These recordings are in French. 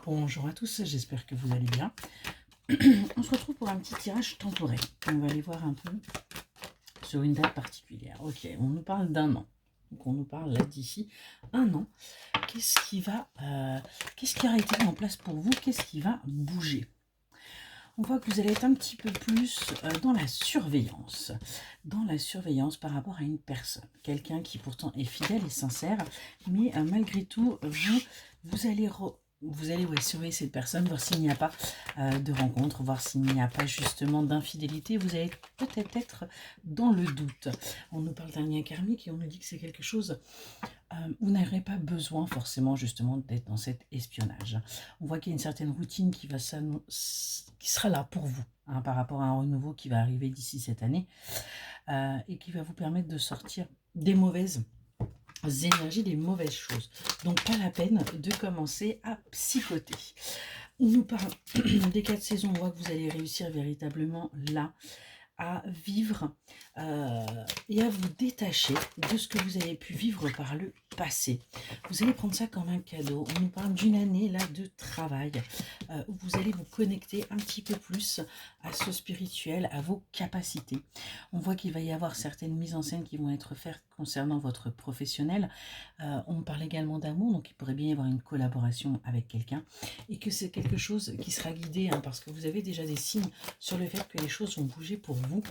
Bonjour à tous, j'espère que vous allez bien. On se retrouve pour un petit tirage temporaire. On va aller voir un peu sur une date particulière. Ok, on nous parle d'un an. Donc on nous parle là d'ici un an. Qu'est-ce qui aura été mis en place pour vous? Qu'est-ce qui va bouger? On voit que vous allez être un petit peu plus dans la surveillance. Dans la surveillance par rapport à une personne. Quelqu'un qui pourtant est fidèle et sincère, mais malgré tout, vous allez surveiller cette personne, voir s'il n'y a pas de rencontre, voir s'il n'y a pas justement d'infidélité. Vous allez peut-être être dans le doute. On nous parle d'un lien karmique et on nous dit que c'est quelque chose... vous n'aurez pas besoin forcément justement d'être dans cet espionnage. On voit qu'il y a une certaine routine qui sera là pour vous par rapport à un renouveau qui va arriver d'ici cette année et qui va vous permettre de sortir des mauvaises énergies, des mauvaises choses. Donc pas la peine de commencer à psychoter. On nous parle des 4 saisons, on voit que vous allez réussir véritablement là à vivre et à vous détacher de ce que vous avez pu vivre par le passé. Vous allez prendre ça comme un cadeau. On nous parle d'une année là de travail où vous allez vous connecter un petit peu plus à ce spirituel, à vos capacités. On voit qu'il va y avoir certaines mises en scène qui vont être faites concernant votre professionnel. On parle également d'amour, donc il pourrait bien y avoir une collaboration avec quelqu'un et que c'est quelque chose qui sera guidé parce que vous avez déjà des signes sur le fait que les choses vont bouger pour vous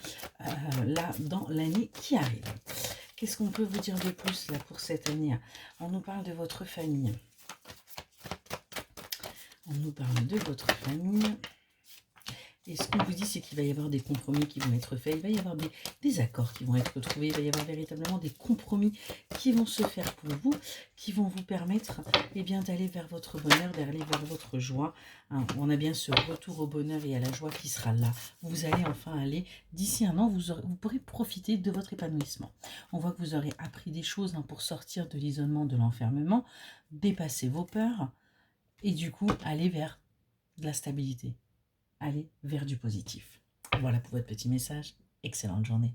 là dans l'année qui arrive. Qu'est-ce qu'on peut vous dire de plus là pour cette année? On nous parle de votre famille. On nous parle de votre famille. Et ce qu'on vous dit, c'est qu'il va y avoir des compromis qui vont être faits, il va y avoir des accords qui vont être trouvés, il va y avoir véritablement des compromis qui vont se faire pour vous, qui vont vous permettre d'aller vers votre bonheur, d'aller vers votre joie. On a bien ce retour au bonheur et à la joie qui sera là. Vous allez enfin aller, d'ici un an, vous pourrez profiter de votre épanouissement. On voit que vous aurez appris des choses pour sortir de l'isolement, de l'enfermement, dépasser vos peurs et du coup aller vers de la stabilité. Aller vers du positif. Voilà pour votre petit message. Excellente journée.